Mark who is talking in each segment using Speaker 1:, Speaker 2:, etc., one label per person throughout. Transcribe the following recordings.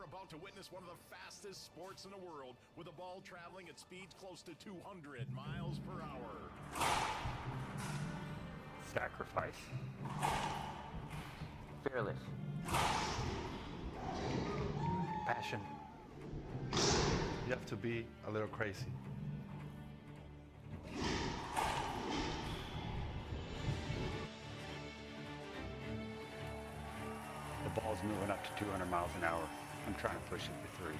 Speaker 1: about to witness one of the fastest sports in the world, with a ball traveling at speeds close to 200 miles per hour.
Speaker 2: Sacrifice.
Speaker 3: Fearless.
Speaker 2: Passion. You have to be a little crazy. The ball's moving up to 200 miles an hour. I'm trying to push it to 3.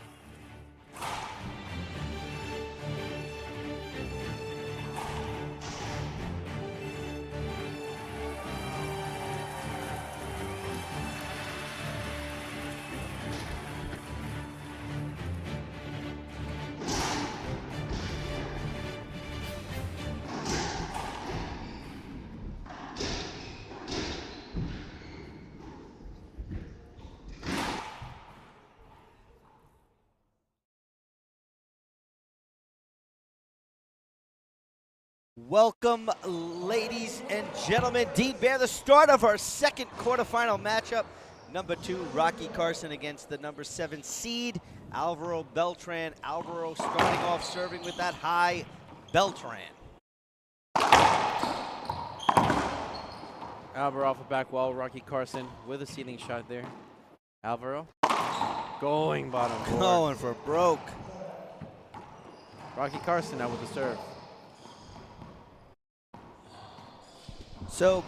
Speaker 4: Welcome, ladies and gentlemen. Dean Bear, the start of our second quarterfinal matchup. Number 2, Rocky Carson against the number 7 seed, Alvaro Beltran. Alvaro starting off serving with that high Beltran.
Speaker 5: Alvaro off the back wall, Rocky Carson with a ceiling shot there. Alvaro going bottom board.
Speaker 4: Going for broke.
Speaker 5: Rocky Carson now with the serve.
Speaker 4: So,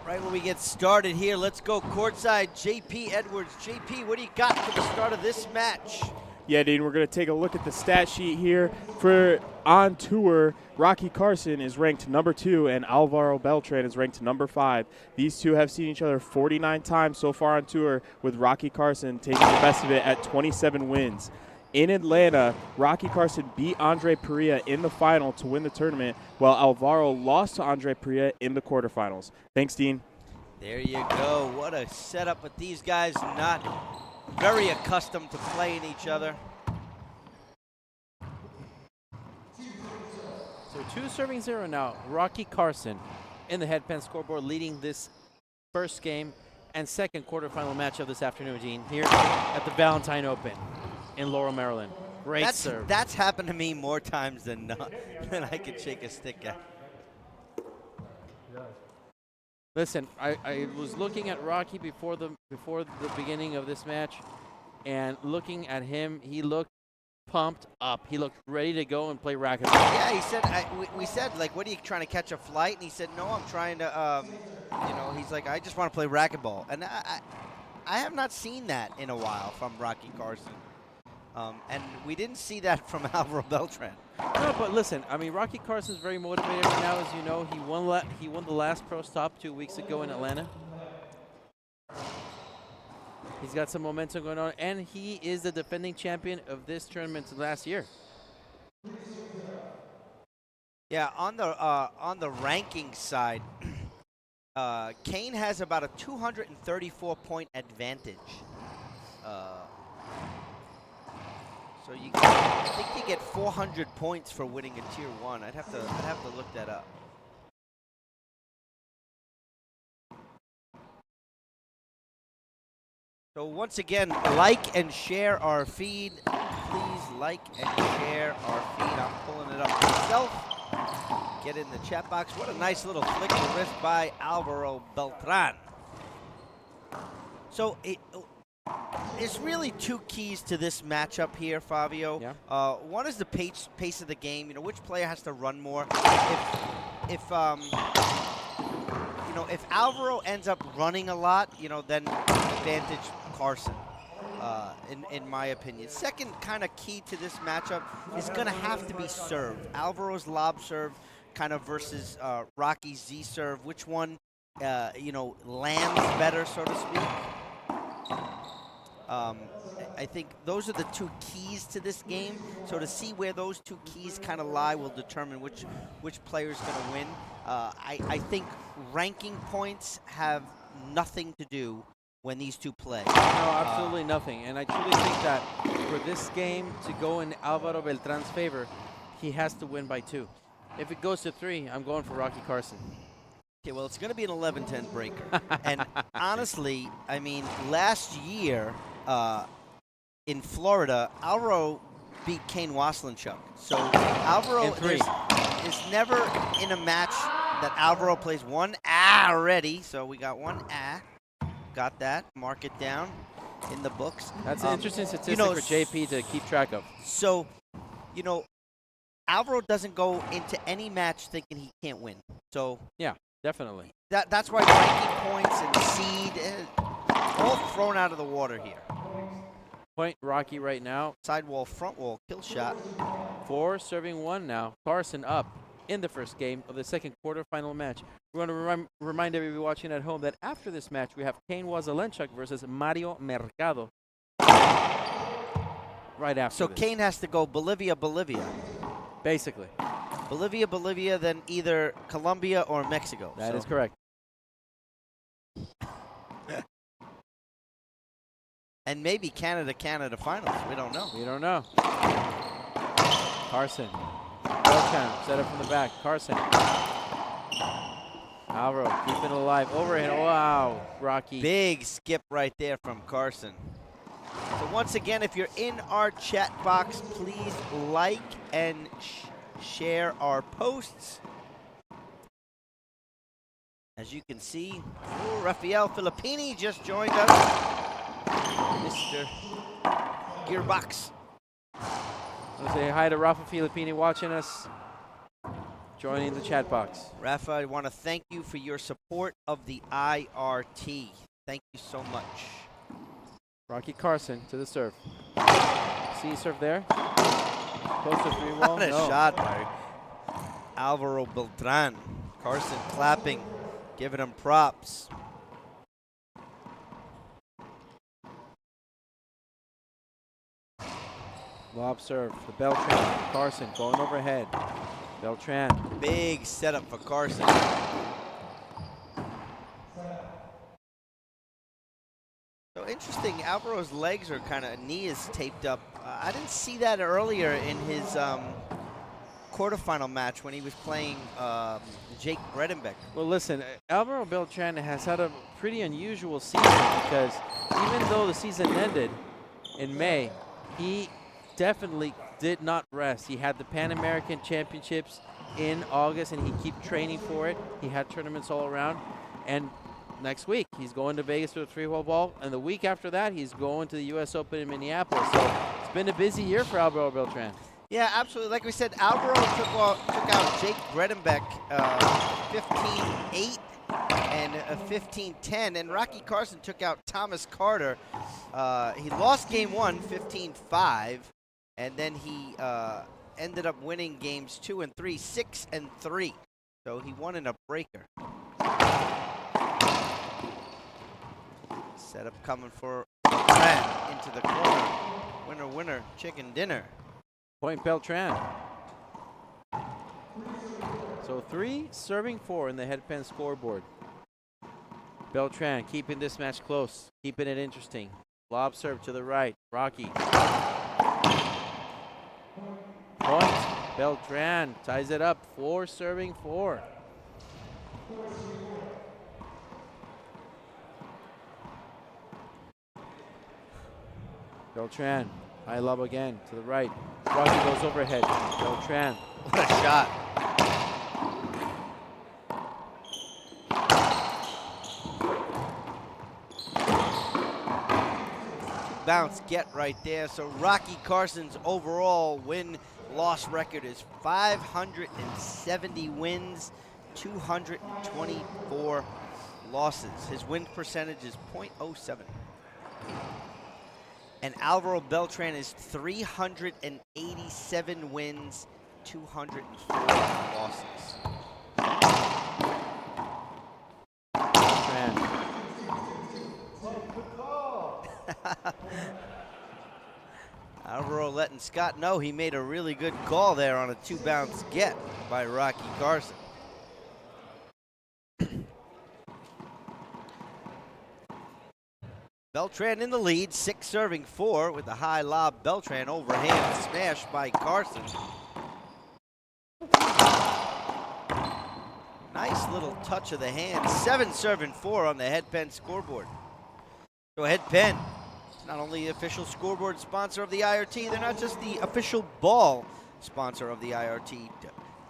Speaker 4: right when we get started here, let's go courtside. JP Edwards. JP, what do you got for the start of this match?
Speaker 6: Yeah, Dean, we're going to take a look at the stat sheet here. For on tour, Rocky Carson is ranked number 2 and Alvaro Beltran is ranked number 5. These two have seen each other 49 times so far on tour, with Rocky Carson taking the best of it at 27 wins. In Atlanta, Rocky Carson beat Andre Perea in the final to win the tournament, while Alvaro lost to Andre Perea in the quarterfinals. Thanks, Dean.
Speaker 4: There you go. What a setup with these guys not very accustomed to playing each other.
Speaker 5: So 2 serving 0 now. Rocky Carson in the headpan scoreboard, leading this first game and second quarterfinal match of this afternoon, Dean, here at the Valentine Open in Laurel, Maryland. Great serve.
Speaker 4: That's happened to me more times than not than I could shake a stick at.
Speaker 5: Listen, I was looking at Rocky before the beginning of this match, and looking at him, he looked pumped up. He looked ready to go and play racquetball.
Speaker 4: Yeah, he said. We said, like, what are you trying to catch a flight? And he said, no, I'm trying to. He's like, I just want to play racquetball, and I have not seen that in a while from Rocky Carson. And we didn't see that from Alvaro Beltran.
Speaker 5: No, but listen, I mean, Rocky Carson's very motivated right now, as you know. He won the last pro stop 2 weeks ago in Atlanta. He's got some momentum going on, and he is the defending champion of this tournament last year.
Speaker 4: Yeah, on the ranking side, Kane has about a 234-point advantage. So I think you get 400 points for winning a Tier 1. I'd have to look that up. So once again, like and share our feed. Please like and share our feed. I'm pulling it up myself. Get in the chat box. What a nice little flick to wrist by Alvaro Beltran. So there's really 2 keys to this matchup here, Fabio.
Speaker 5: Yeah.
Speaker 4: One is the pace of the game. You know, which player has to run more. If Alvaro ends up running a lot, then advantage Carson, in my opinion. Second kind of key to this matchup is going to have to be serve. Alvaro's lob serve kind of versus Rocky's Z serve. Which one, lands better, so to speak. I think those are the 2 keys to this game. So to see where those 2 keys kind of lie will determine which player's going to win. I think ranking points have nothing to do when these 2 play.
Speaker 5: No, absolutely nothing. And I truly think that for this game to go in Alvaro Beltran's favor, he has to win by 2. If it goes to 3, I'm going for Rocky Carson.
Speaker 4: Okay, well, it's going to be an 11-10 breaker. And honestly, I mean, last year, in Florida, Alvaro beat Kane Waslinchuk. So Alvaro is never in a match that Alvaro plays one already. So we got one got that. Mark it down in the books.
Speaker 5: That's an interesting statistic for JP to keep track of.
Speaker 4: So, Alvaro doesn't go into any match thinking he can't win. So
Speaker 5: yeah, definitely.
Speaker 4: That's why ranking points and seed all thrown out of the water here.
Speaker 5: Point Rocky right now.
Speaker 4: Side wall, front wall, kill shot.
Speaker 5: 4 serving 1 now. Carson up in the first game of the second quarterfinal match. We're going to remind everybody watching at home that after this match, we have Kane Waslinchuk versus Mario Mercado. Right after
Speaker 4: So
Speaker 5: this.
Speaker 4: Kane has to go Bolivia,
Speaker 5: Basically.
Speaker 4: Bolivia, then either Colombia or Mexico.
Speaker 5: That is correct.
Speaker 4: And maybe Canada finals. We don't know.
Speaker 5: We don't know. Carson. Beltran set up from the back. Carson. Alvaro keeping it alive. Overhead. Wow. Rocky.
Speaker 4: Big skip right there from Carson. So once again, if you're in our chat box, please like and share our posts. As you can see, Rafael Filippini just joined us. Mr. Gearbox.
Speaker 5: I'll say hi to Rafa Filippini watching us, joining the chat box.
Speaker 4: Rafa, I want to thank you for your support of the IRT. Thank you so much.
Speaker 5: Rocky Carson to the serve. See serve there? Close to 3-wall.
Speaker 4: What a shot by Alvaro Beltran. Carson clapping, giving him props.
Speaker 5: Lob serve for Beltran. Carson going overhead. Beltran.
Speaker 4: Big setup for Carson. So interesting, Alvaro's legs are knee is taped up. I didn't see that earlier in his quarterfinal match when he was playing Jake Bredenbeck.
Speaker 5: Well, listen, Alvaro Beltran has had a pretty unusual season because even though the season ended in May, he definitely did not rest. He had the Pan American Championships in August, and he kept training for it. He had tournaments all around, and next week he's going to Vegas for the 3-hole ball, and the week after that he's going to the U.S. Open in Minneapolis. So it's been a busy year for Alvaro Beltran.
Speaker 4: Yeah, absolutely. Like we said, Alvaro took out Jake Bredenbeck 15-8 and 15-10, and Rocky Carson took out Thomas Carter. He lost game 1, 15-5, and then he ended up winning games 2 and 3, 6 and 3. So he won in a breaker. Setup coming for Beltran into the corner. Winner, winner, chicken dinner.
Speaker 5: Point Beltran. So 3 serving 4 in the headpan scoreboard. Beltran keeping this match close, keeping it interesting. Lob serve to the right. Rocky. Point. Beltran ties it up. 4 serving 4. Beltran. High lob again to the right. Rocky goes overhead. Beltran.
Speaker 4: What a shot. Bounce get right there. So Rocky Carson's overall win-loss record is 570 wins, 224 losses. His win percentage is .07. And Alvaro Beltran is 387 wins, 204 losses.
Speaker 5: Beltran.
Speaker 4: Alvaro letting Scott know he made a really good call there on a 2-bounce get by Rocky Carson. Beltran in the lead, 6 serving 4 with the high lob. Beltran overhand smash by Carson. Nice little touch of the hand. 7 serving 4 on the headpen scoreboard. So headpen not only the official scoreboard sponsor of the IRT, they're not just the official ball sponsor of the IRT.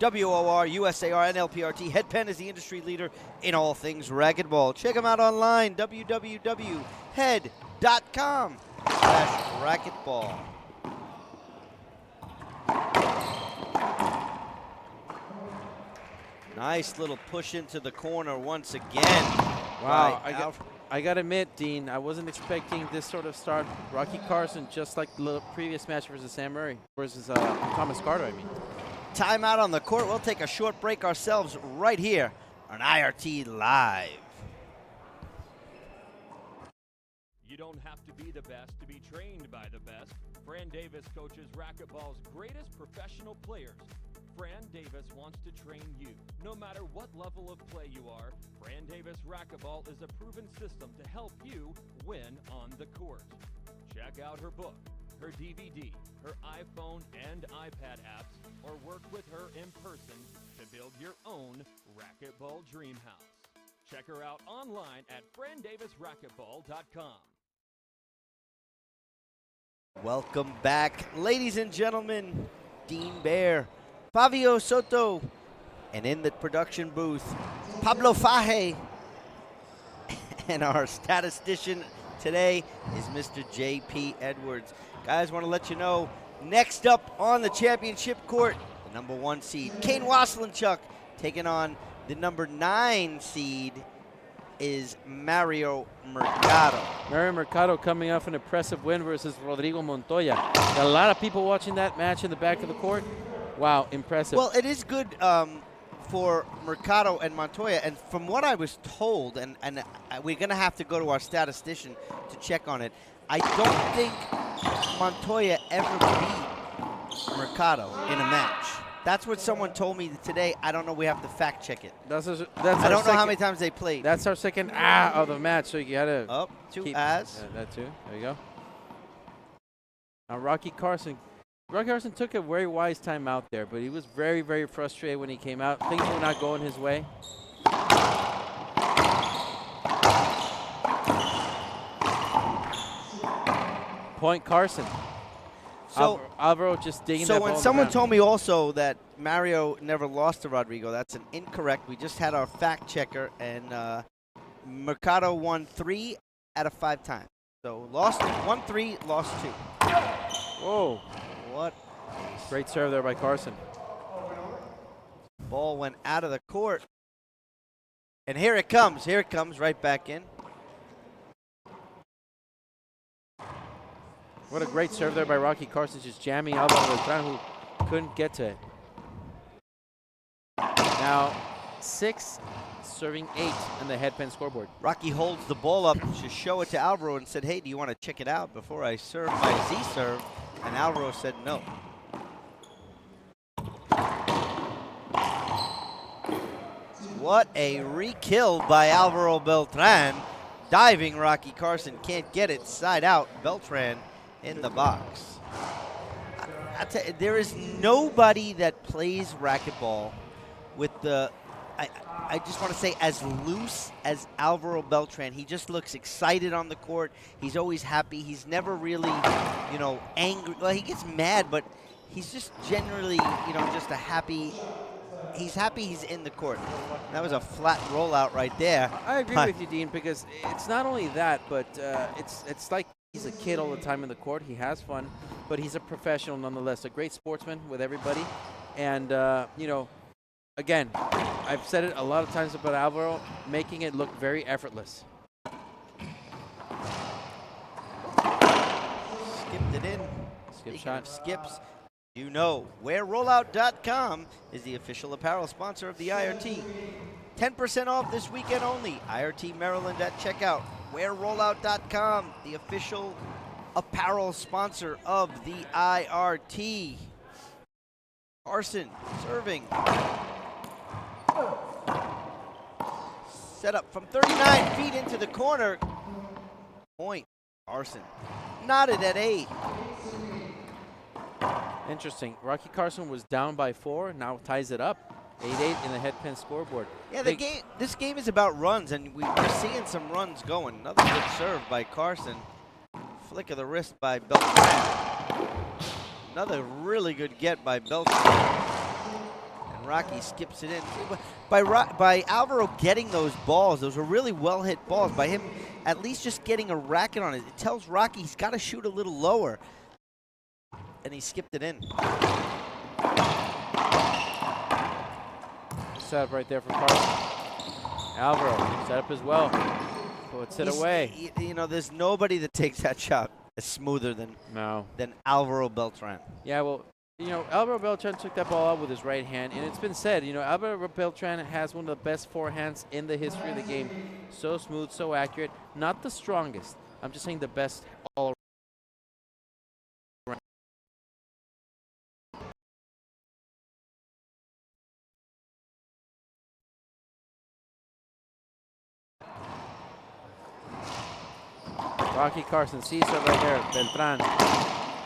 Speaker 4: WOR, USAR, and LPRT. Headpen is the industry leader in all things racquetball. Check them out online, www.head.com/racquetball. Nice little push into the corner once again.
Speaker 5: Wow,
Speaker 4: by
Speaker 5: I got to admit, Dean, I wasn't expecting this sort of start. Rocky Carson, just like the previous match versus Sam Murray, versus Thomas Carter, I mean.
Speaker 4: Timeout on the court. We'll take a short break ourselves right here on IRT Live.
Speaker 3: You don't have to be the best to be trained by the best. Fran Davis coaches racquetball's greatest professional players. Fran Davis wants to train you. No matter what level of play you are, Fran Davis Racquetball is a proven system to help you win on the court. Check out her book, her DVD, her iPhone and iPad apps, or work with her in person to build your own racquetball dream house. Check her out online at frandavisracquetball.com.
Speaker 4: Welcome back, ladies and gentlemen. Dean Bear, Fabio Soto, and in the production booth, Pablo Faje. And our statistician today is Mr. J.P. Edwards. Guys, want to let you know, next up on the championship court, the number 1 seed, Kane Waslinchuk, taking on the number 9 seed is Mario Mercado.
Speaker 5: Mario Mercado coming off an impressive win versus Rodrigo Montoya. Got a lot of people watching that match in the back of the court. Wow, impressive.
Speaker 4: Well, it is good for Mercado and Montoya, and from what I was told, and we're going to have to go to our statistician to check on it, I don't think Montoya ever beat Mercado in a match. That's what someone told me today. I don't know. We have to fact check it. I don't know how many times they played.
Speaker 5: That's our second of the match, so you got to
Speaker 4: up two
Speaker 5: keep
Speaker 4: as.
Speaker 5: That too. There you go. Now Rocky Carson took a very wise time out there, but he was very, very frustrated when he came out. Things were not going his way. Point Carson.
Speaker 4: So
Speaker 5: Alvaro just digging that
Speaker 4: So
Speaker 5: ball
Speaker 4: when
Speaker 5: in the
Speaker 4: someone
Speaker 5: ground.
Speaker 4: told me also that Mario never lost to Rodrigo, that's an incorrect. We just had our fact checker, and Mercado won 3 out of 5 times. So won 3, lost 2.
Speaker 5: Whoa.
Speaker 4: What?
Speaker 5: Great serve there by Carson.
Speaker 4: Ball went out of the court. And here it comes. Here it comes right back in.
Speaker 5: What a great serve there by Rocky Carson, just jamming Alvaro Beltran, who couldn't get to it. Now 6, serving 8 in the headpen scoreboard.
Speaker 4: Rocky holds the ball up to show it to Alvaro and said, hey, do you want to check it out before I serve my Z serve? And Alvaro said no. What a re-kill by Alvaro Beltran. Diving Rocky Carson, can't get it, side out. Beltran in the box. I tell you, there is nobody that plays racquetball with the, I just want to say, as loose as Alvaro Beltran. He just looks excited on the court. He's always happy. He's never really, angry. Well, he gets mad, but he's just generally, just a happy. He's happy he's in the court. That was a flat rollout right there.
Speaker 5: I agree with you, Dean, because it's not only that, but it's like he's a kid all the time in the court. He has fun, but he's a professional nonetheless. A great sportsman with everybody. And, again, I've said it a lot of times about Alvaro, making it look very effortless.
Speaker 4: Skipped it in.
Speaker 5: Skip
Speaker 4: Speaking
Speaker 5: shot.
Speaker 4: of skips, WhereRollout.com is the official apparel sponsor of the IRT. 10% off this weekend only. IRT Maryland at checkout. WhereRollout.com, the official apparel sponsor of the IRT. Carson serving. Set up from 39 feet into the corner. Point. Carson knotted at 8.
Speaker 5: Interesting. Rocky Carson was down by 4, now ties it up. 8-8 in the headpin scoreboard.
Speaker 4: Yeah, this game is about runs, and we're seeing some runs going. Another good serve by Carson. flick of the wrist by Beltran. Another really good get by Beltran. And Rocky skips it in. By Alvaro getting those balls, those were really well-hit balls. By him at least just getting a racket on it, it tells Rocky he's got to shoot a little lower. And he skipped it in.
Speaker 5: Set up right there for Carson. Alvaro set up as well. Puts it away.
Speaker 4: You know, there's nobody that takes that shot as smoother than Alvaro Beltran.
Speaker 5: Yeah, well, you know, Alvaro Beltran took that ball out with his right hand, and it's been said, you know, Alvaro Beltran has one of the best forehands in the history of the game. So smooth, so accurate. Not the strongest. I'm just saying the best all around. Rocky Carson sees it right there. Beltran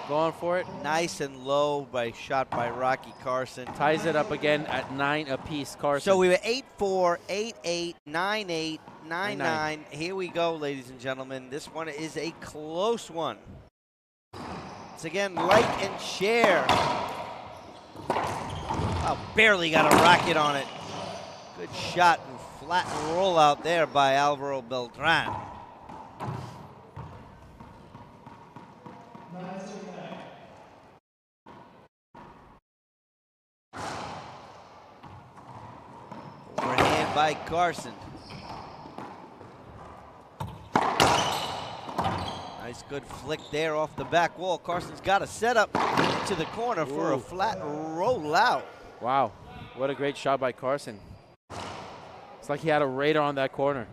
Speaker 5: going for it.
Speaker 4: Nice and low shot by Rocky Carson.
Speaker 5: Ties it up again at 9 apiece, Carson.
Speaker 4: So we were 8-4, 8-8, 9-8, 9-9. Here we go, ladies and gentlemen. This one is a close one. Once again, like and share. Oh, barely got a racket on it. Good shot and flat roll out there by Alvaro Beltran. Overhand by Carson. Nice good flick there off the back wall. Carson's got a setup into the corner for a flat roll out.
Speaker 5: Wow, what a great shot by Carson. It's like he had a radar on that corner.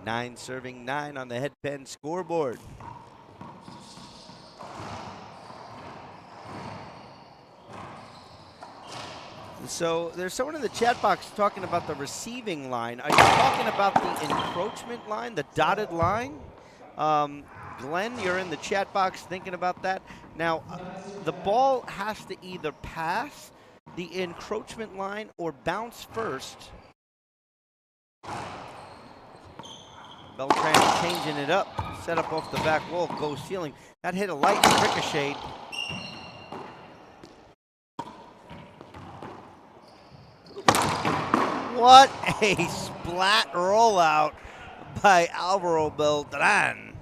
Speaker 4: 9 serving 9 on the headpen scoreboard. So there's someone in the chat box talking about the receiving line. Are you talking about the encroachment line, the dotted line? Glenn, you're in the chat box thinking about that. Now, the ball has to either pass the encroachment line or bounce first. Beltran changing it up. Set up off the back wall, goes ceiling. That hit a light ricochet. What a splat rollout by Alvaro Beltran.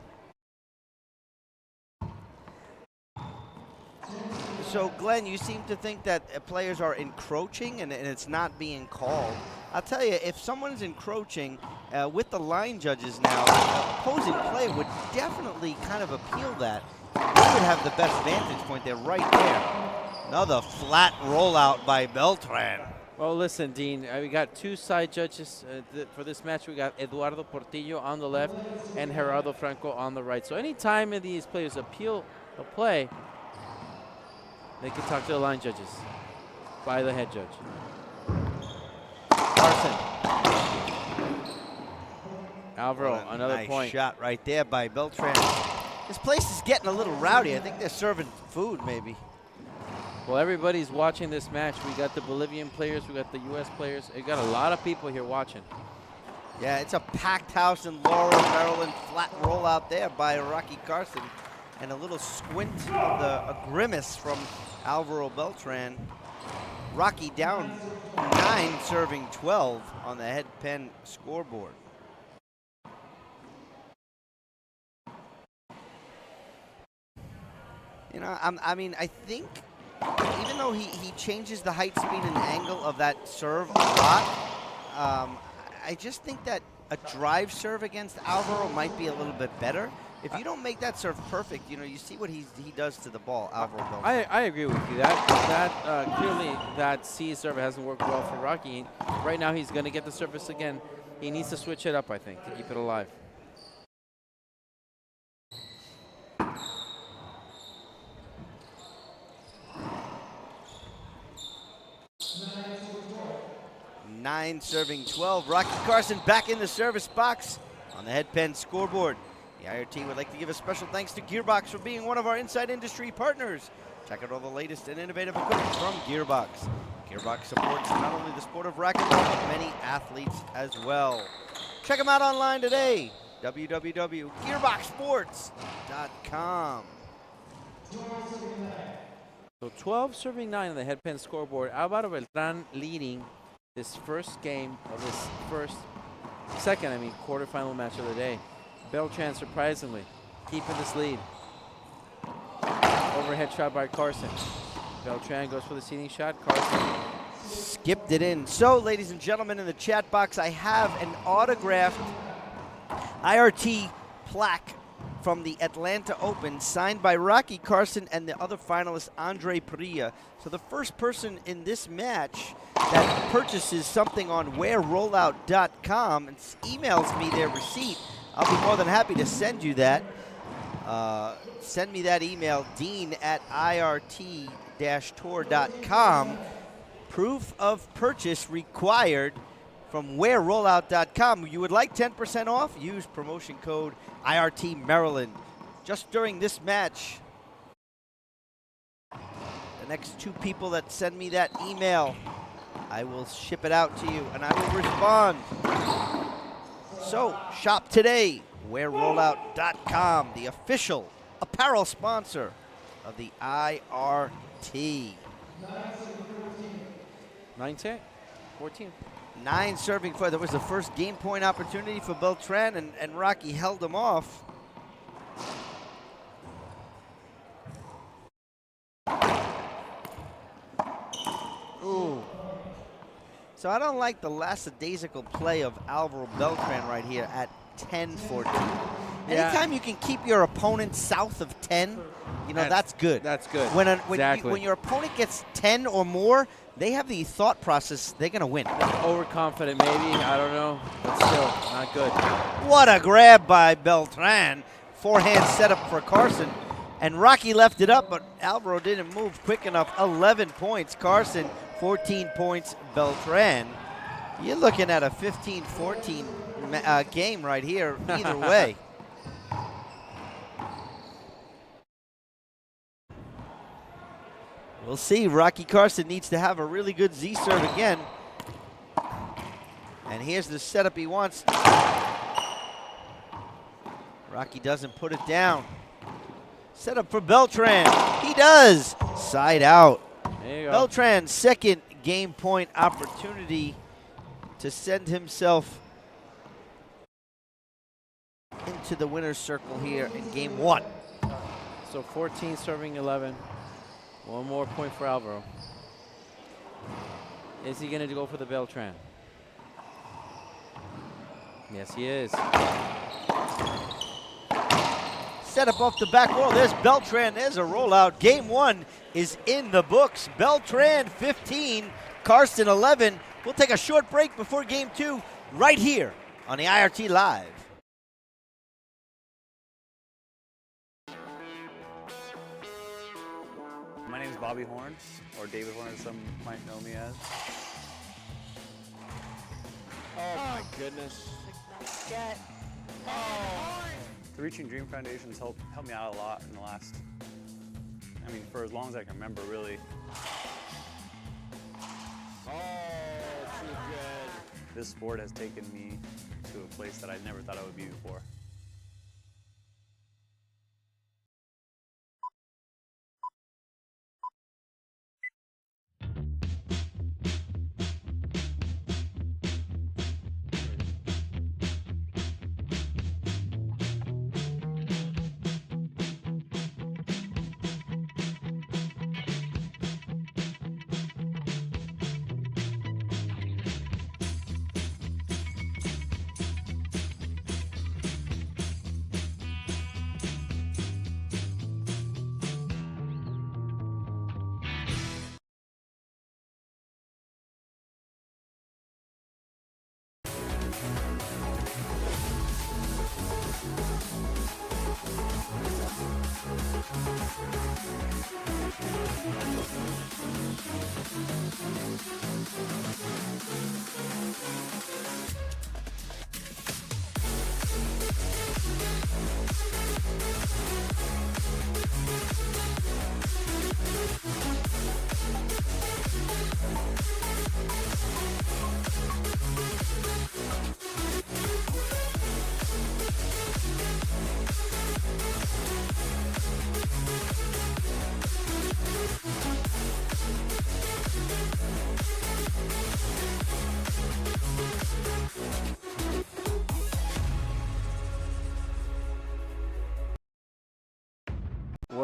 Speaker 4: So, Glenn, you seem to think that players are encroaching and it's not being called. I'll tell you, if someone's encroaching with the line judges now, opposing play would definitely kind of appeal that. They would have the best vantage point there, right there. Another flat rollout by Beltran.
Speaker 5: Well, listen, Dean, we got 2 side judges for this match. We got Eduardo Portillo on the left and Gerardo Franco on the right. So anytime these players appeal a play, they can talk to the line judges by the head judge. Carson. Alvaro, another
Speaker 4: nice
Speaker 5: point.
Speaker 4: Shot right there by Beltran. This place is getting a little rowdy. I think they're serving food, maybe.
Speaker 5: Well, everybody's watching this match. We got the Bolivian players, we got the U.S. players. We got a lot of people here watching.
Speaker 4: Yeah, it's a packed house in Laurel, Maryland. Flat roll out there by Rocky Carson. And a little squint of a grimace from Alvaro Beltran. Rocky down 9, serving 12 on the head pen scoreboard. You know, I mean, I think even though he changes the height, speed, and angle of that serve a lot, I just think that a drive serve against Alvaro might be a little bit better. If you don't make that serve perfect, you know, you see what he does to the ball, Alvaro Beltran.
Speaker 5: I agree with you. That clearly that C serve hasn't worked well for Rocky. Right now he's going to get the service again. He needs to switch it up, I think, to keep it alive.
Speaker 4: Nine serving 12. Rocky Carson back in the service box on the head pen scoreboard. The IRT would like to give a special thanks to Gearbox for being one of our Inside Industry partners. Check out all the latest and innovative equipment from Gearbox. Gearbox supports not only the sport of racquetball, but many athletes as well. Check them out online today www.gearboxsports.com.
Speaker 5: So 12 serving 9 on the headpin scoreboard. Alvaro Beltran leading this first game of this second quarterfinal match of the day. Beltran surprisingly keeping this lead. Overhead shot by Carson. Beltran goes for the seating shot. Carson
Speaker 4: skipped it in. So, ladies and gentlemen, in the chat box, I have an autographed IRT plaque from the Atlanta Open signed by Rocky Carson and the other finalist, Andre Perea. So the first person in this match that purchases something on wearrollout.com and emails me their receipt, I'll be more than happy to send you that. Send me that email, dean@irt-tour.com. Proof of purchase required from wearrollout.com. You would like 10% off? Use promotion code IRT Maryland. Just during this match, the next 2 people that send me that email, I will ship it out to you and I will respond. So shop today, wearrollout.com, the official apparel sponsor of the IRT.
Speaker 5: 9-10, 14.
Speaker 4: 9 serving for. There was the first game point opportunity for Beltran, and Rocky held him off. Ooh. So I don't like the lackadaisical play of Alvaro Beltran right here at 10-14.
Speaker 5: Yeah.
Speaker 4: Anytime you can keep your opponent south of 10, that's good.
Speaker 5: That's good.
Speaker 4: When your opponent gets 10 or more, they have the thought process they're going to win.
Speaker 5: Overconfident maybe, I don't know, but still not good.
Speaker 4: What a grab by Beltran. Forehand setup for Carson. And Rocky left it up, but Alvaro didn't move quick enough. 11 points, Carson. 14 points, Beltran. You're looking at a 15-14 game right here, either way. We'll see. Rocky Carson needs to have a really good Z serve again. And here's the setup he wants. Rocky doesn't put it down. Setup for Beltran. He does. Side out.
Speaker 5: There you go.
Speaker 4: Beltran's second game point opportunity to send himself into the winner's circle here in game 1.
Speaker 5: So 14 serving 11. One more point for Alvaro. Is he going to go for the Beltran? Yes, he is.
Speaker 4: Set up off the back wall. There's Beltran. There's a rollout. Game 1 is in the books. Beltran 15, Carson 11. We'll take a short break before game 2 right here on the IRT Live.
Speaker 7: My name is Bobby Horn, or David Horn as some might know me as.
Speaker 3: Oh my goodness.
Speaker 7: The Reaching Dream Foundation's helped me out a lot in the last, for as long as I can remember, really.
Speaker 3: Oh, too good.
Speaker 7: This sport has taken me to a place that I never thought I would be before.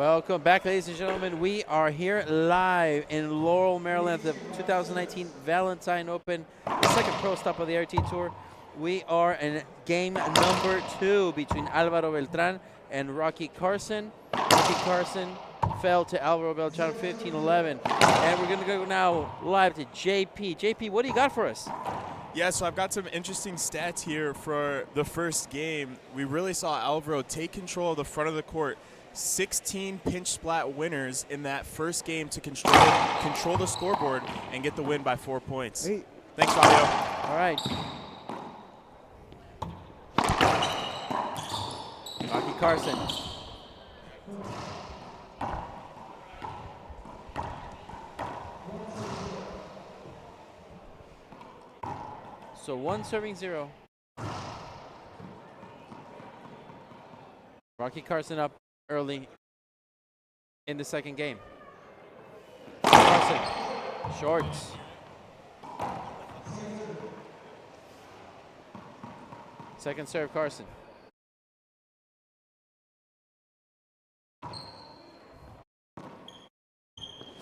Speaker 5: Welcome back, ladies and gentlemen. We are here live in Laurel, Maryland, the 2019 Valentine Open, the second pro stop of the IRT Tour. We are in game number 2 between Alvaro Beltran and Rocky Carson. Rocky Carson fell to Alvaro Beltran 15-11. And we're going to go now live to JP. JP, what do you got for us?
Speaker 6: Yeah, so I've got some interesting stats here for the first game. We really saw Alvaro take control of the front of the court. 16 pinch splat winners in that first game to control the scoreboard and get the win by 4 points. Hey. Thanks, Fabio.
Speaker 5: All right. Rocky Carson. So 1 serving 0. Rocky Carson up early in the second game. Carson, shorts. Second serve, Carson.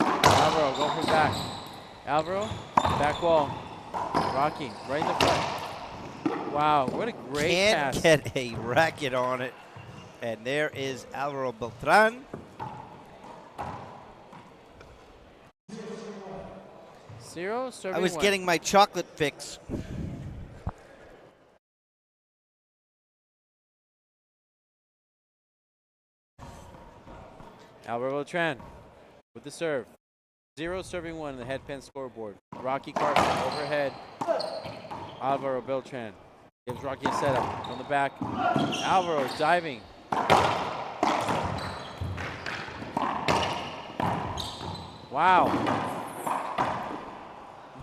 Speaker 5: Alvaro, go from back. Alvaro, back wall. Rocky, right in the front. Wow, what a great pass.
Speaker 4: Can't get a racket on it. And there is Alvaro Beltran.
Speaker 5: 0 serving
Speaker 4: I was
Speaker 5: 1.
Speaker 4: getting my chocolate fix.
Speaker 5: Alvaro Beltran with the serve. 0 serving 1 in the headpen scoreboard. Rocky Carson overhead. Alvaro Beltran gives Rocky a setup from the back. Alvaro diving. Wow.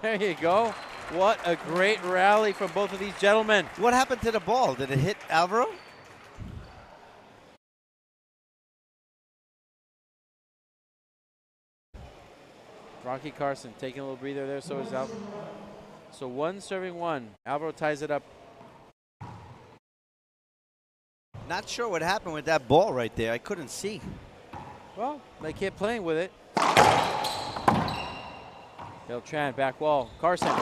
Speaker 5: There you go. What a great rally from both of these gentlemen.
Speaker 4: What happened to the ball? Did it hit Alvaro?
Speaker 5: Rocky Carson taking a little breather there, so is Alvaro. So 1 serving 1. Alvaro ties it up.
Speaker 4: Not sure what happened with that ball right there. I couldn't see.
Speaker 5: Well, they kept playing with it. Beltran, back wall. Carson.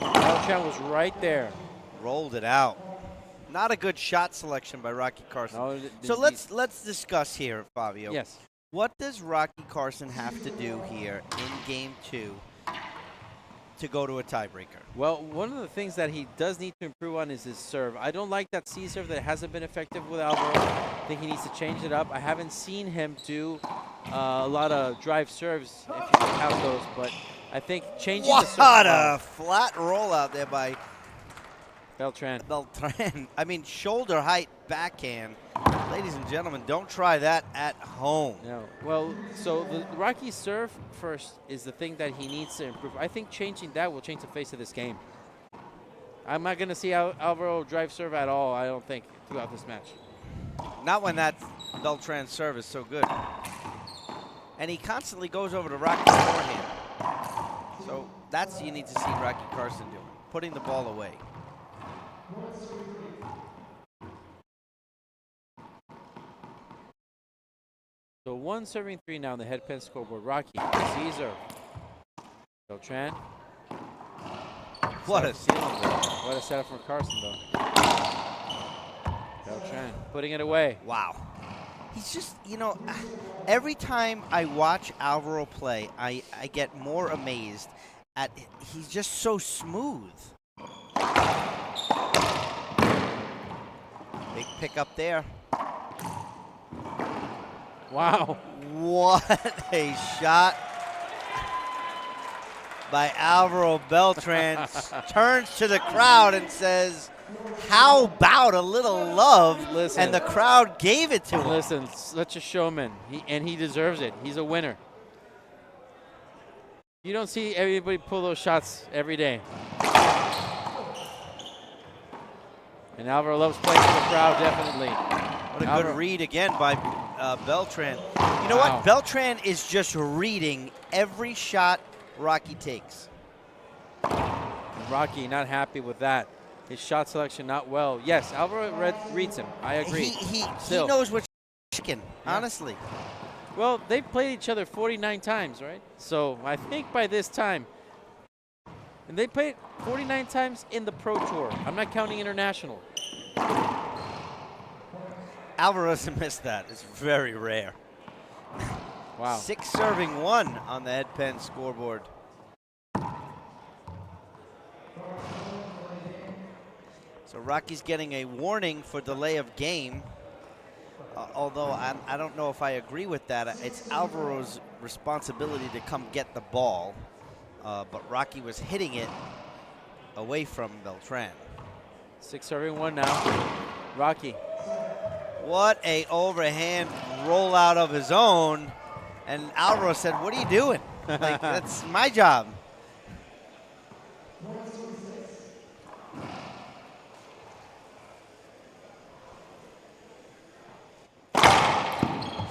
Speaker 5: Beltran was right there.
Speaker 4: Rolled it out. Not a good shot selection by Rocky Carson.
Speaker 5: No,
Speaker 4: so let's discuss here, Fabio.
Speaker 5: Yes.
Speaker 4: What does Rocky Carson have to do here in game 2 to go to a tiebreaker?
Speaker 5: Well, one of the things that he does need to improve on is his serve. I don't like that C serve that hasn't been effective with Alvaro. I think he needs to change it up. I haven't seen him do a lot of drive serves, if you can count those, but I think changing the serve.
Speaker 4: What a flat roll out there by
Speaker 5: Beltran.
Speaker 4: I mean, shoulder height backhand. Ladies and gentlemen, don't try that at home.
Speaker 5: No. Well, so the Rocky serve first is the thing that he needs to improve. I think changing that will change the face of this game. I'm not going to see Alvaro drive serve at all, I don't think, throughout this match.
Speaker 4: Not when that Beltran serve is so good. And he constantly goes over to Rocky's forehand. So that's what you need to see Rocky Carson doing, putting the ball away.
Speaker 5: So 1 serving 3 now in the headpen scoreboard. Rocky, Caesar, Beltran.
Speaker 4: What a
Speaker 5: What a setup from Carson, though. Beltran putting it away.
Speaker 4: Wow. He's just, you know, every time I watch Alvaro play, I get more amazed at, he's just so smooth. Big pick up there.
Speaker 5: Wow.
Speaker 4: What a shot by Alvaro Beltran. Turns to the crowd and says, how about a little love?
Speaker 5: Listen.
Speaker 4: And the crowd gave it to him.
Speaker 5: Listen, such a showman, and he deserves it. He's a winner. You don't see everybody pull those shots every day. And Alvaro loves playing for the crowd, definitely.
Speaker 4: What a good read again by Beltran. You know what? Beltran is just reading every shot Rocky takes.
Speaker 5: Rocky not happy with that. His shot selection not well. Yes, Alvaro reads him. I agree.
Speaker 4: He knows what's chicken, honestly.
Speaker 5: Well, they've played each other 49 times, right? So I think by this time, and they played 49 times in the Pro Tour. I'm not counting international.
Speaker 4: Alvaro doesn't miss that. It's very rare.
Speaker 5: Wow.
Speaker 4: 6 serving 1 on the head pen scoreboard. So Rocky's getting a warning for delay of game. Although I don't know if I agree with that. It's Alvaro's responsibility to come get the ball. But Rocky was hitting it away from Beltran.
Speaker 5: 6 serving 1 now. Rocky.
Speaker 4: What a overhand rollout of his own. And Alvaro said, what are you doing? Like, that's my job.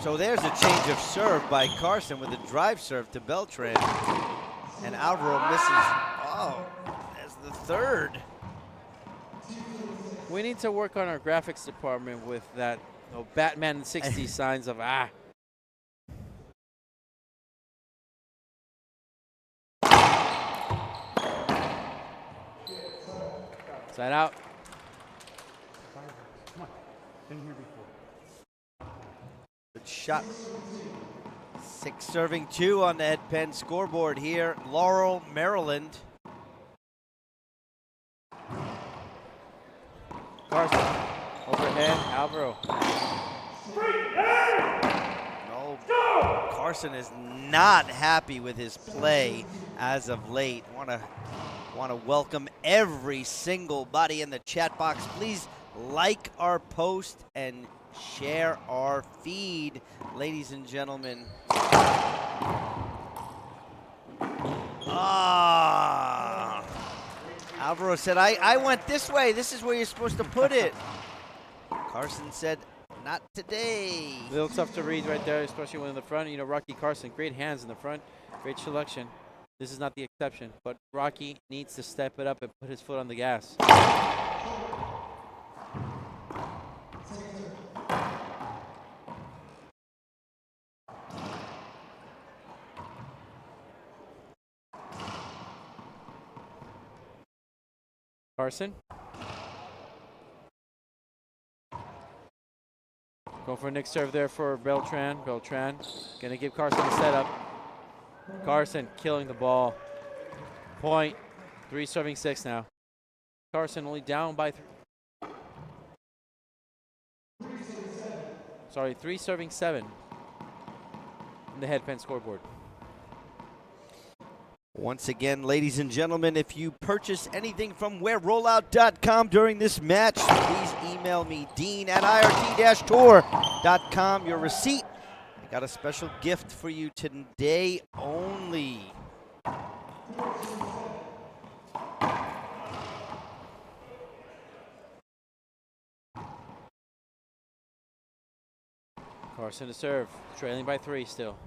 Speaker 4: So there's a change of serve by Carson with a drive serve to Beltran. And Alvaro misses. Oh, that's the third.
Speaker 5: We need to work on our graphics department with that Batman 60 signs of ah. Side out.
Speaker 6: Come on. Been here before.
Speaker 4: Good shot. 6 serving 2 on the head pen scoreboard here. Laurel, Maryland.
Speaker 5: Carson. Overhead. Alvaro.
Speaker 4: No, Carson is not happy with his play as of late. Want to welcome every single body in the chat box. Please like our post and share our feed, ladies and gentlemen. Alvaro said, I went this way. This is where you're supposed to put it. Carson said, not today.
Speaker 5: A little tough to read right there, especially when in the front. You know, Rocky Carson, great hands in the front, great selection. This is not the exception, but Rocky needs to step it up and put his foot on the gas. Carson. Going for a nick serve there for Beltran. Beltran gonna give Carson a setup. Carson killing the ball. Point. 3 serving 6 now. Carson only down by 3 serving 7 in the head pen scoreboard.
Speaker 4: Once again, ladies and gentlemen, if you purchase anything from whererollout.com during this match, please email me, Dean at IRT-Tour.com, your receipt. I got a special gift for you today only.
Speaker 5: Carson to serve, trailing by 3 still.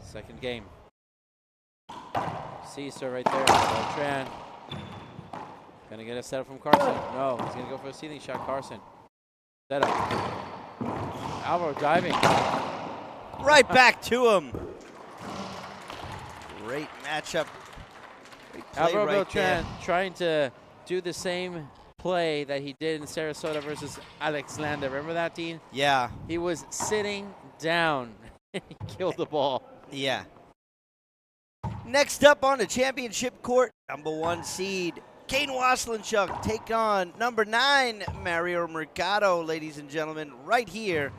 Speaker 5: Second game. Caesar right there. Beltran. Gonna get a setup from Carson. No, he's gonna go for a ceiling shot. Carson. Setup. Alvaro diving.
Speaker 4: Right back to him. Great matchup. Great play
Speaker 5: Alvaro
Speaker 4: right
Speaker 5: Beltran
Speaker 4: there.
Speaker 5: trying to do the same play that he did in Sarasota versus Alex Landa. Remember that, Dean?
Speaker 4: Yeah.
Speaker 5: He was sitting down. He killed the ball.
Speaker 4: Yeah. Next up on the championship court, number 1 seed, Kane Waslinchuk take on number 9, Mario Mercado, ladies and gentlemen, right here,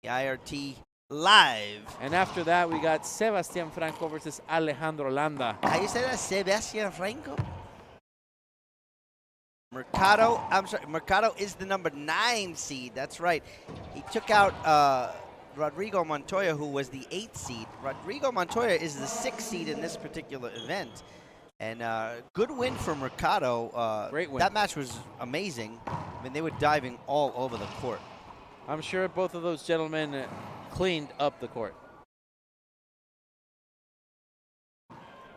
Speaker 4: the IRT Live.
Speaker 5: And after that, we got Sebastian Franco versus Alejandro Landa.
Speaker 4: How you say that, Sebastian Franco? Mercado, I'm sorry, Mercado is the number 9 seed, that's right. He took out Rodrigo Montoya, who was the 8th seed. Rodrigo Montoya is the 6th seed in this particular event. And good win for Mercado.
Speaker 5: Great win.
Speaker 4: That match was amazing. I mean, they were diving all over the court.
Speaker 5: I'm sure both of those gentlemen cleaned up the court.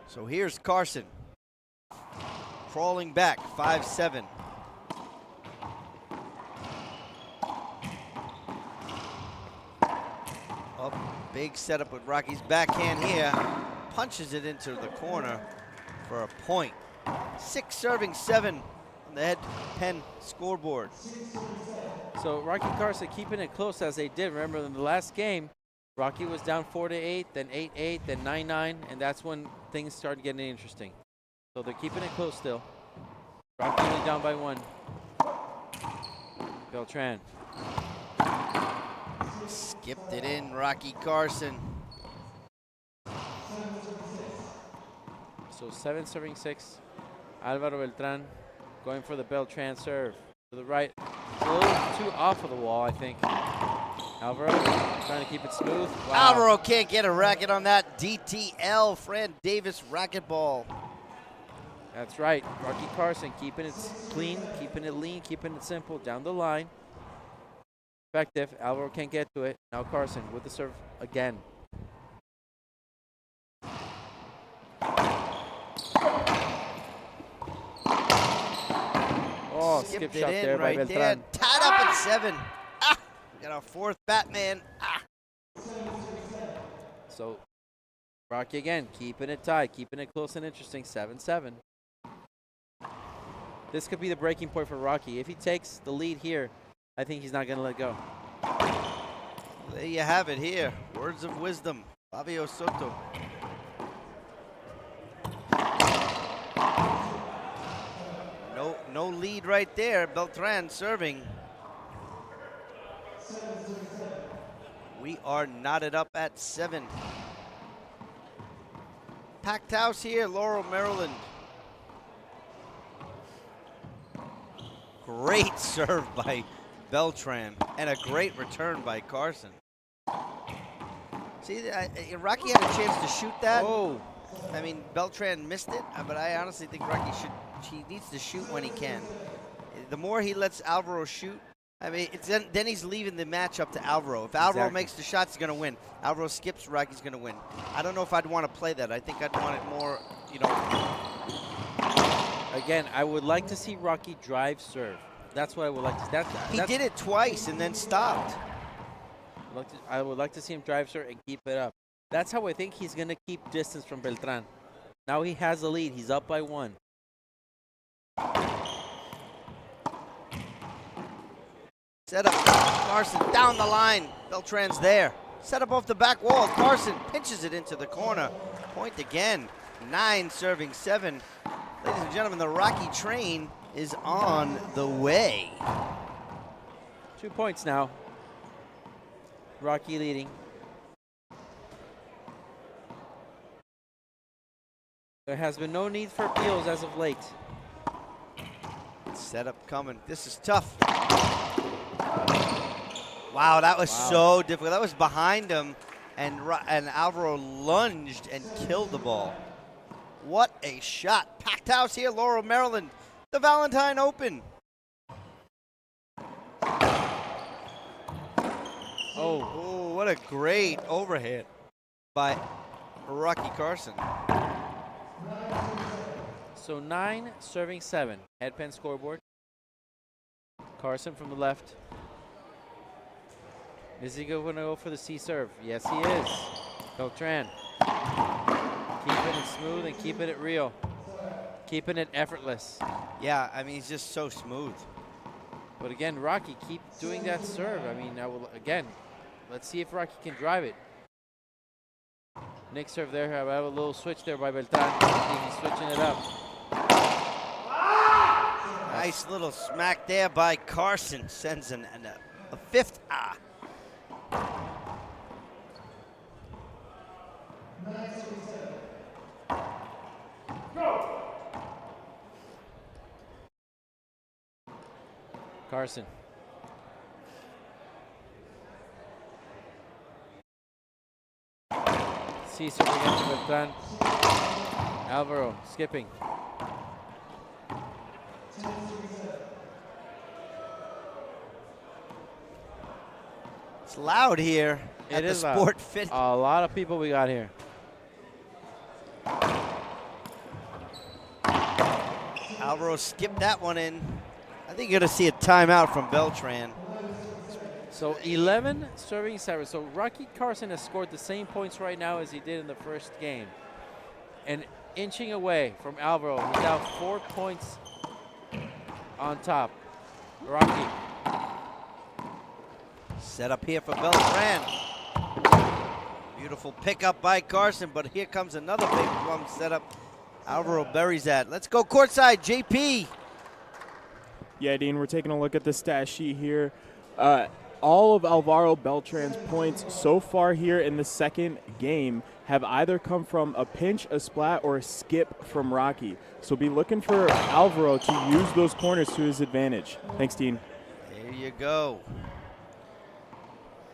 Speaker 4: So here's Carson. Crawling back, 5-7. Oh, big setup with Rocky's backhand here. Punches it into the corner for a point. 6 serving 7 on the head pen scoreboard.
Speaker 5: So Rocky Carson keeping it close as they did. Remember in the last game, Rocky was down 4-8, then 8-8, then 9-9, and that's when things started getting interesting. So they're keeping it close still. Rocky only down by 1. Beltran.
Speaker 4: Skipped it in, Rocky Carson.
Speaker 5: So 7 serving 6. Alvaro Beltran going for the Beltran serve. To the right. It's a little too off of the wall, I think. Alvaro trying to keep it smooth. Wow.
Speaker 4: Alvaro can't get a racket on that. DTL, Fran Davis racquetball.
Speaker 5: That's right. Rocky Carson keeping it clean, keeping it lean, keeping it simple down the line. Effective. Alvaro can't get to it. Now Carson with the serve again. Oh, skip shot there by Beltran.
Speaker 4: Tied up at 7. Ah, we got our 4th Batman. Ah.
Speaker 5: So Rocky again, keeping it tight, keeping it close and interesting. 7-7. This could be the breaking point for Rocky. If he takes the lead here, I think he's not going to let go.
Speaker 4: There you have it here. Words of wisdom. Fabio Soto. No lead right there. Beltran serving. We are knotted up at 7. Packed house here, Laurel, Maryland. Great serve by Beltran and a great return by Carson. See, Rocky had a chance to shoot that.
Speaker 5: Oh.
Speaker 4: I mean, Beltran missed it, but I honestly think Rocky he needs to shoot when he can. The more he lets Alvaro shoot, I mean, then he's leaving the match up to Alvaro. If Alvaro makes the shots, he's going to win. Alvaro skips, Rocky's going to win. I don't know if I'd want to play that. I think I'd want it more, you know.
Speaker 5: Again, I would like to see Rocky drive serve. That's what I would like to see.
Speaker 4: He did it twice and then stopped.
Speaker 5: I would like to see him drive serve and keep it up. That's how I think he's going to keep distance from Beltran. Now he has the lead. He's up by 1.
Speaker 4: Set up. Carson down the line. Beltran's there. Set up off the back wall. Carson pinches it into the corner. Point again. 9 serving 7. Ladies and gentlemen, the Rocky train is on the way.
Speaker 5: 2 points now. Rocky leading. There has been no need for appeals as of late.
Speaker 4: Setup coming. This is tough. Wow, that was so difficult. That was behind him, and Alvaro lunged and killed the ball. What a shot. Packed house here, Laurel, Maryland. The Valentine Open. Oh, what a great overhit by Rocky Carson.
Speaker 5: So 9 serving 7. Head pen scoreboard. Carson from the left. Is he going to go for the C serve? Yes, he is. Beltran. Keeping it smooth and keeping it real. Keeping it effortless.
Speaker 4: Yeah, I mean, he's just so smooth.
Speaker 5: But again, Rocky, keep doing that serve. I mean, again, let's see if Rocky can drive it. Nick serve there. I have a little switch there by Beltran. He's switching it up.
Speaker 4: Nice little smack there by Carson. Sends a 5th.
Speaker 5: Carson. C-serve against Beltran. Alvaro skipping.
Speaker 4: It's loud here at the Sport Fit.
Speaker 5: A lot of people we got here.
Speaker 4: Alvaro skipped that one in. I think you're going to see a timeout from Beltran.
Speaker 5: So 11 serving serves. So Rocky Carson has scored the same points right now as he did in the first game. And inching away from Alvaro. He's now 4 points on top. Rocky.
Speaker 4: Set up here for Beltran. Beautiful pickup by Carson, but here comes another big plum setup. Alvaro buries that. Let's go courtside, JP.
Speaker 6: Yeah, Dean, we're taking a look at the stat sheet here. All of Alvaro Beltran's points so far here in the second game have either come from a pinch, a splat, or a skip from Rocky. So be looking for Alvaro to use those corners to his advantage. Thanks, Dean.
Speaker 4: There you go.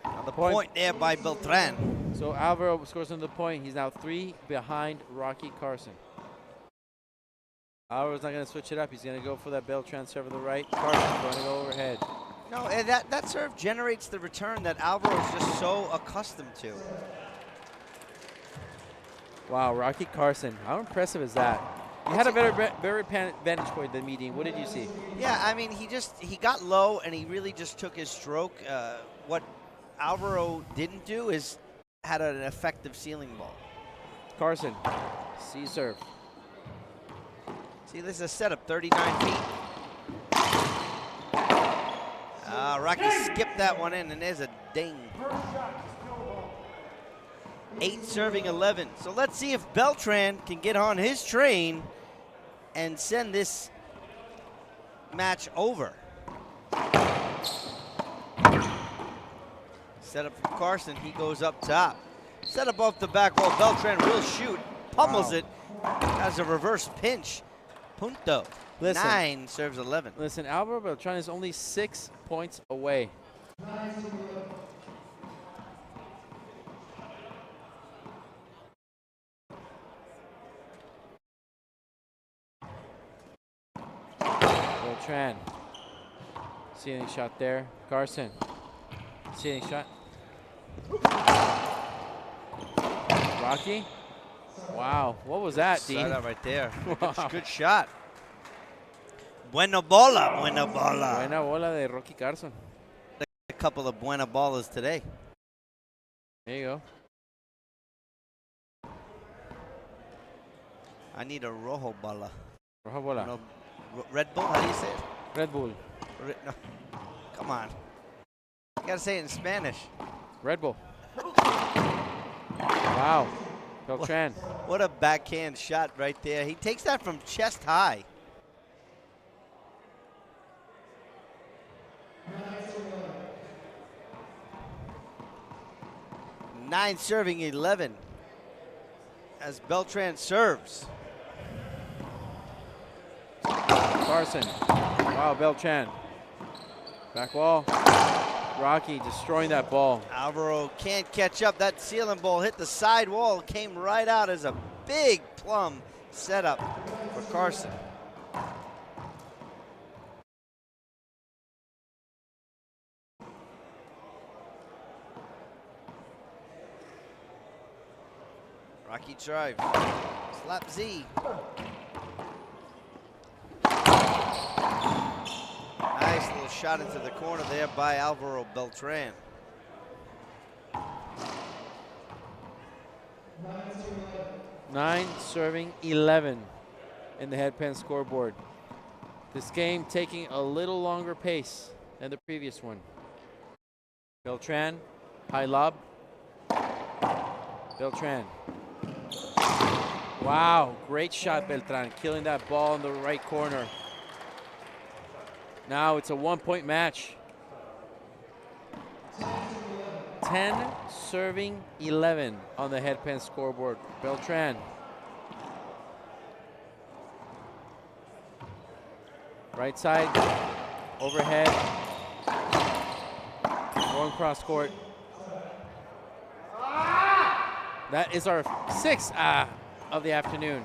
Speaker 4: Another point there by Beltran.
Speaker 5: So Alvaro scores another point. He's now 3 behind Rocky Carson. Alvaro's not going to switch it up. He's going to go for that Beltran serve on the right. Carson's going to go overhead.
Speaker 4: No, and that serve generates the return that Alvaro is just so accustomed to.
Speaker 5: Wow, Rocky Carson. How impressive is that? He had a better vantage point than me, Dean. What did you see?
Speaker 4: Yeah, I mean, he got low and he really just took his stroke. What Alvaro didn't do is had an effective ceiling ball.
Speaker 5: Carson, C serve.
Speaker 4: See, this is a setup, 39 feet. Rocky skipped that one in, and there's a ding. 8 serving 11. So let's see if Beltran can get on his train and send this match over. Set up from Carson. He goes up top. Set up off the back wall. Beltran will shoot. Pummels it. Has a reverse pinch. Punto.
Speaker 5: Listen,
Speaker 4: 9 serves 11.
Speaker 5: Listen, Alvaro Beltran is only 6 points away. Beltran. Ceiling shot there. Carson. Ceiling shot. Rocky. Wow, what was that, Dean?
Speaker 4: Set up right there.
Speaker 5: Wow.
Speaker 4: Good shot. Buena bola, buena bola.
Speaker 5: Buena bola de Rocky Carson.
Speaker 4: A couple of buena bolas today.
Speaker 5: There you go.
Speaker 4: I need a rojo bola.
Speaker 5: Rojo bola.
Speaker 4: No, Red Bull, how do you say it?
Speaker 5: Red Bull.
Speaker 4: No. Come on. You gotta say it in Spanish.
Speaker 5: Red Bull. Wow. Beltran.
Speaker 4: What a backhand shot right there. He takes that from chest high. Nine serving 11 as Beltran serves.
Speaker 5: Carson. Wow, Beltran. Back wall. Rocky destroying that ball.
Speaker 4: Alvaro can't catch up. That ceiling ball hit the side wall, came right out as a big plum setup for Carson. Rocky drive. Slap Z. Nice little shot into the corner there by Alvaro Beltran.
Speaker 5: Nine serving 11 in the headpan scoreboard. This game taking a little longer pace than the previous one. Beltran, high lob. Beltran. Wow, great shot, Beltran, killing that ball in the right corner. Now it's a 1-point match. 10 serving 11 on the headpan scoreboard. Beltran. Right side, overhead. Going cross court. That is our 6th of the afternoon.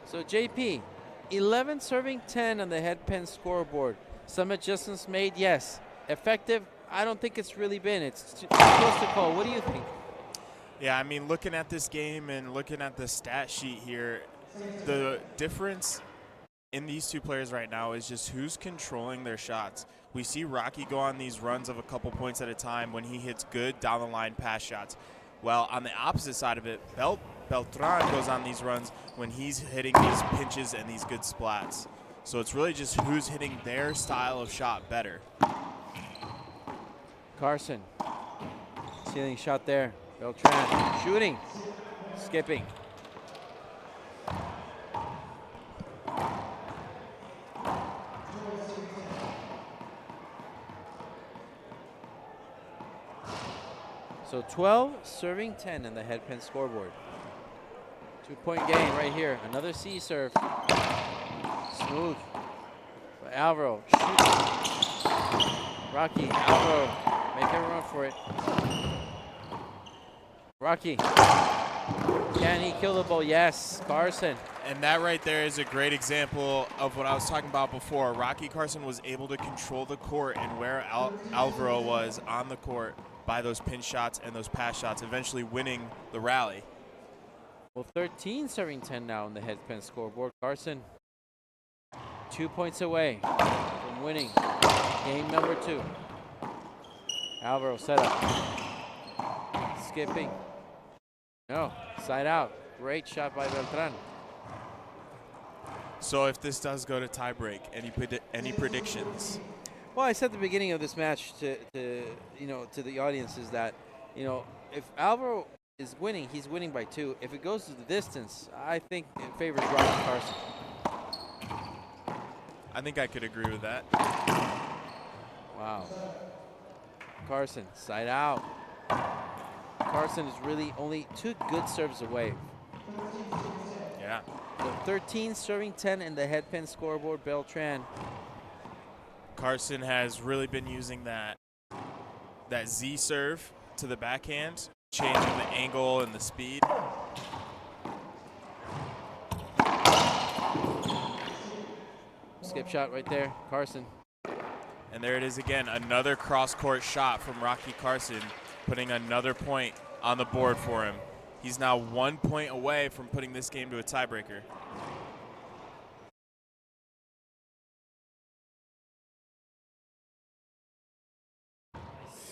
Speaker 5: So JP, 11 serving 10 on the headpen scoreboard. Some adjustments made, yes. Effective, I don't think it's really been. It's close to call. What do you think?
Speaker 8: Yeah, I mean, looking at this game and looking at the stat sheet here, the difference in these two players right now is just who's controlling their shots. We see Rocky go on these runs of a couple points at a time when he hits good down the line pass shots. Well, on the opposite side of it, Beltran goes on these runs when he's hitting these pinches and these good splats. So it's really just who's hitting their style of shot better.
Speaker 5: Carson, ceiling shot there. Beltran shooting, skipping. So 12 serving 10 in the headpin scoreboard. 2-point game right here. Another C serve. Smooth. But Alvaro shooting. Rocky, Alvaro, make him run for it. Rocky. Can he kill the ball? Yes. Carson.
Speaker 8: And that right there is a great example of what I was talking about before. Rocky Carson was able to control the court and where Alvaro was on the court by those pin shots and those pass shots, eventually winning the rally.
Speaker 5: Well, 13 serving 10 now in the headpin scoreboard. Carson, 2 points away from winning game number 2. Alvaro set up. Skipping. No, side out. Great shot by Beltran.
Speaker 8: So if this does go to tiebreak, any predictions?
Speaker 5: Well, I said at the beginning of this match to the audience is that, if Alvaro is winning, he's winning by 2. If it goes to the distance, I think it favors Rocky Carson.
Speaker 8: I think I could agree with that.
Speaker 5: Wow. Carson, side out. Carson is really only 2 good serves away.
Speaker 8: Yeah.
Speaker 5: So 13 serving 10 in the headpin scoreboard. Beltran.
Speaker 8: Carson has really been using that Z serve to the backhand, changing the angle and the speed.
Speaker 5: Skip shot right there, Carson.
Speaker 8: And there it is again, another cross-court shot from Rocky Carson, putting another point on the board for him. He's now 1 point away from putting this game to a tiebreaker.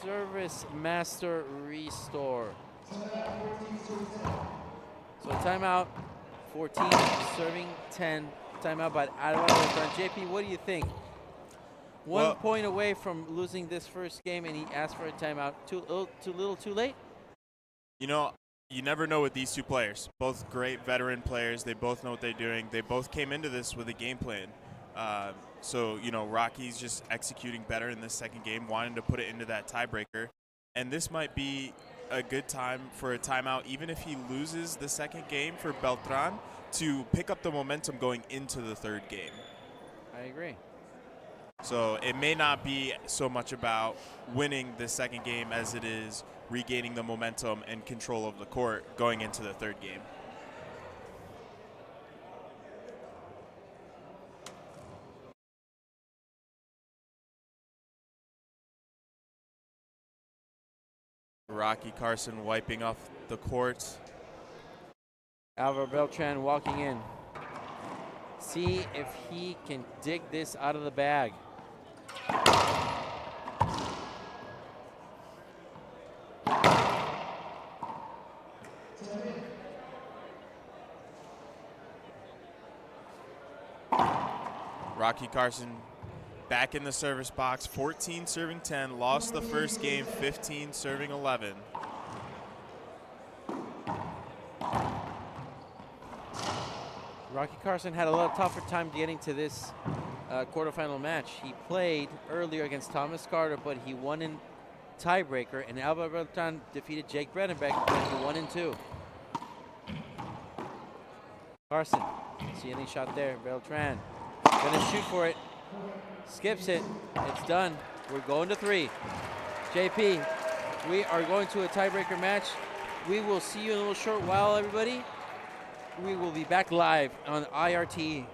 Speaker 5: Service master restore. So timeout, 14 serving 10. Timeout by Alvaro. JP, what do you think? One point away from losing this first game, and he asked for a timeout. Too little, too late?
Speaker 8: You know, you never know with these two players. Both great veteran players. They both know what they're doing. They both came into this with a game plan. So, Rocky's just executing better in this second game, wanting to put it into that tiebreaker. And this might be a good time for a timeout, even if he loses the second game for Beltran, to pick up the momentum going into the third game.
Speaker 5: I agree.
Speaker 8: So it may not be so much about winning the second game as it is regaining the momentum and control of the court going into the third game. Rocky Carson wiping off the court.
Speaker 5: Alvaro Beltran walking in. See if he can dig this out of the bag.
Speaker 8: Rocky Carson back in the service box, 14 serving 10, lost the first game, 15 serving 11.
Speaker 5: Rocky Carson had a little tougher time getting to this quarterfinal match. He played earlier against Thomas Carter, but he won in tiebreaker, and Alvaro Beltran defeated Jake Bredenbeck, but he won in 2. Carson, see any shot there? Beltran gonna shoot for it. Skips it. It's done. We're going to 3. JP, we are going to a tiebreaker match. We will see you in a little short while, everybody. We will be back live on IRT